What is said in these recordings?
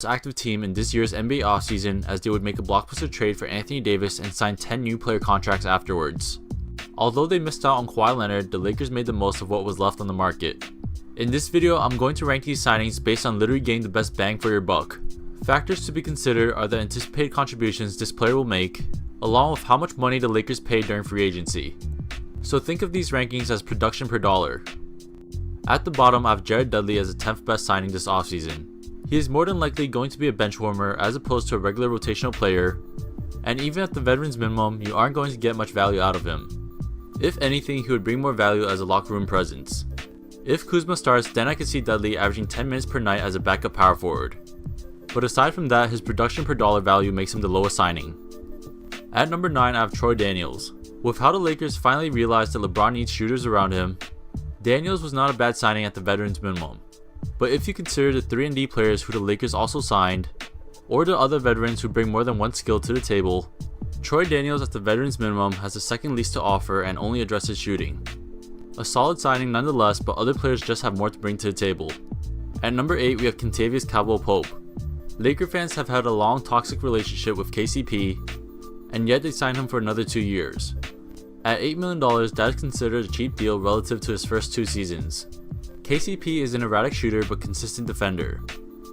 active team in this year's NBA offseason, as they would make a blockbuster trade for Anthony Davis and sign 10 new player contracts afterwards. Although they missed out on Kawhi Leonard, the Lakers made the most of what was left on the market. In this video, I'm going to rank these signings based on literally getting the best bang for your buck. Factors to be considered are the anticipated contributions this player will make, along with how much money the Lakers paid during free agency. So think of these rankings as production per dollar. At the bottom, I have Jared Dudley as the 10th best signing this offseason. He is more than likely going to be a bench warmer as opposed to a regular rotational player, and even at the veterans minimum, you aren't going to get much value out of him. If anything, he would bring more value as a locker room presence. If Kuzma starts, then I could see Dudley averaging 10 minutes per night as a backup power forward. But aside from that, his production per dollar value makes him the lowest signing. At number 9, I have Troy Daniels. With how the Lakers finally realized that LeBron needs shooters around him, Daniels was not a bad signing at the veterans minimum. But if you consider the 3-and-D players who the Lakers also signed, or the other veterans who bring more than one skill to the table, Troy Daniels at the veterans minimum has the second least to offer and only addresses shooting. A solid signing nonetheless, but other players just have more to bring to the table. At number 8, we have Kentavious Caldwell-Pope. Laker fans have had a long toxic relationship with KCP, and yet they signed him for another 2 years. At $8 million, that is considered a cheap deal relative to his first 2 seasons. KCP is an erratic shooter but consistent defender.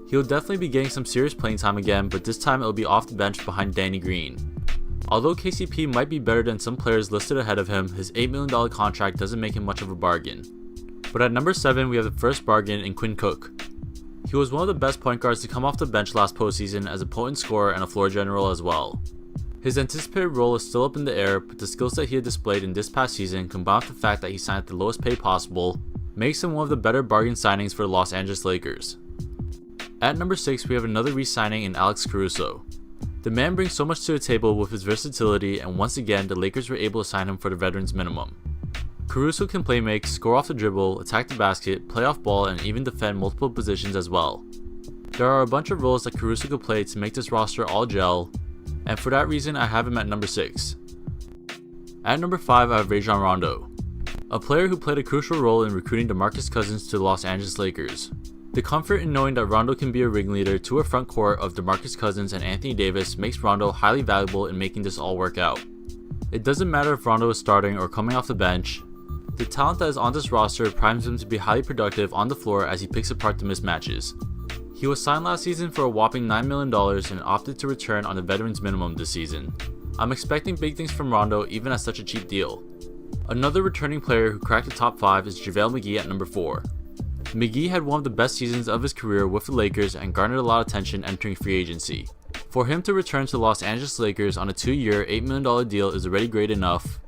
He will definitely be getting some serious playing time again, but this time it will be off the bench behind Danny Green. Although KCP might be better than some players listed ahead of him, his $8 million contract doesn't make him much of a bargain. But at number 7, we have the first bargain in Quinn Cook. He was one of the best point guards to come off the bench last postseason as a potent scorer and a floor general as well. His anticipated role is still up in the air, but the skill set he had displayed in this past season, combined with the fact that he signed at the lowest pay possible, makes him one of the better bargain signings for the Los Angeles Lakers. At number 6, we have another re-signing in Alex Caruso. The man brings so much to the table with his versatility, and once again the Lakers were able to sign him for the veterans minimum. Caruso can play make, score off the dribble, attack the basket, play off ball, and even defend multiple positions as well. There are a bunch of roles that Caruso could play to make this roster all gel, and for that reason I have him at number 6. At number 5, I have Rajon Rondo, a player who played a crucial role in recruiting DeMarcus Cousins to the Los Angeles Lakers. The comfort in knowing that Rondo can be a ringleader to a front court of DeMarcus Cousins and Anthony Davis makes Rondo highly valuable in making this all work out. It doesn't matter if Rondo is starting or coming off the bench, the talent that is on this roster primes him to be highly productive on the floor as he picks apart the mismatches. He was signed last season for a whopping $9 million and opted to return on the veterans minimum this season. I'm expecting big things from Rondo even at such a cheap deal. Another returning player who cracked the top 5 is JaVale McGee at number 4. McGee had one of the best seasons of his career with the Lakers and garnered a lot of attention entering free agency. For him to return to the Los Angeles Lakers on a 2-year, $8 million deal is already great enough,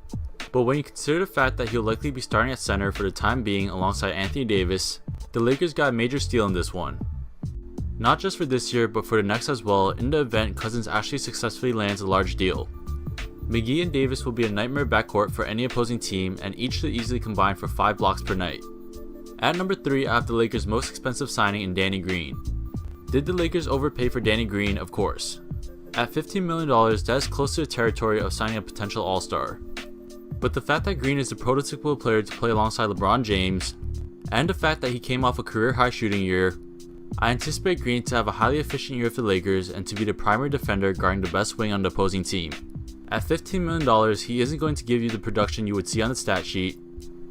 but when you consider the fact that he'll likely be starting at center for the time being alongside Anthony Davis, the Lakers got a major steal in this one. Not just for this year, but for the next as well, in the event Cousins actually successfully lands a large deal. McGee and Davis will be a nightmare backcourt for any opposing team, and each should easily combine for 5 blocks per night. At number 3, I have the Lakers' most expensive signing in Danny Green. Did the Lakers overpay for Danny Green? Of course. At $15 million, that is close to the territory of signing a potential all-star. But the fact that Green is the prototypical player to play alongside LeBron James, and the fact that he came off a career-high shooting year, I anticipate Green to have a highly efficient year for the Lakers and to be the primary defender guarding the best wing on the opposing team. At $15 million, he isn't going to give you the production you would see on the stat sheet,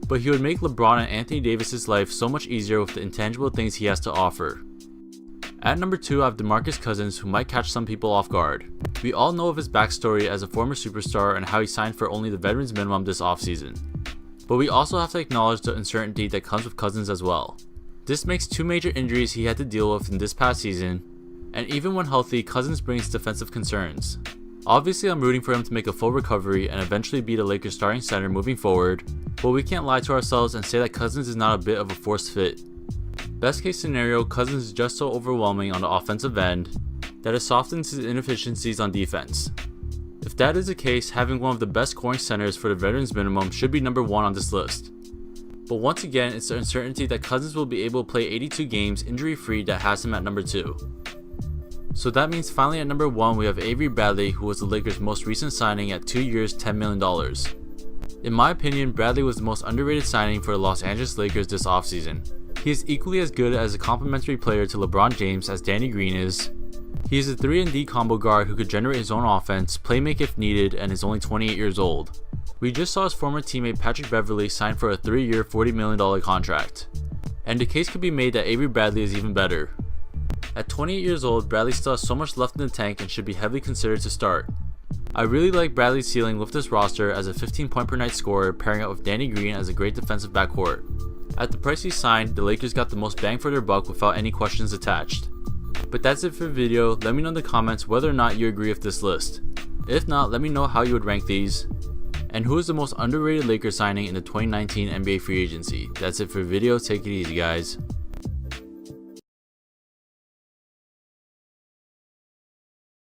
but he would make LeBron and Anthony Davis' life so much easier with the intangible things he has to offer. At number 2, I have DeMarcus Cousins, who might catch some people off guard. We all know of his backstory as a former superstar and how he signed for only the veterans minimum this offseason. But we also have to acknowledge the uncertainty that comes with Cousins as well. This makes 2 major injuries he had to deal with in this past season, and even when healthy, Cousins brings defensive concerns. Obviously, I'm rooting for him to make a full recovery and eventually be the Lakers starting center moving forward, but we can't lie to ourselves and say that Cousins is not a bit of a forced fit. Best case scenario, Cousins is just so overwhelming on the offensive end that it softens his inefficiencies on defense. If that is the case, having one of the best scoring centers for the veterans minimum should be number 1 on this list. But once again, it's the uncertainty that Cousins will be able to play 82 games injury free that has him at number 2. So that means finally at number 1 we have Avery Bradley, who was the Lakers' most recent signing at 2 years, $10 million. In my opinion, Bradley was the most underrated signing for the Los Angeles Lakers this offseason. He is equally as good as a complementary player to LeBron James as Danny Green is, He is a 3-and-D combo guard who could generate his own offense, play make if needed, and is only 28 years old. We just saw his former teammate Patrick Beverley sign for a 3-year $40 million contract. And the case could be made that Avery Bradley is even better. At 28 years old, Bradley still has so much left in the tank and should be heavily considered to start. I really like Bradley's ceiling with this roster as a 15 point per night scorer pairing up with Danny Green as a great defensive backcourt. At the price he signed, the Lakers got the most bang for their buck without any questions attached. But that's it for the video. Let me know in the comments whether or not you agree with this list. If not, let me know how you would rank these. And who is the most underrated Lakers signing in the 2019 NBA free agency? That's it for the video. Take it easy, guys.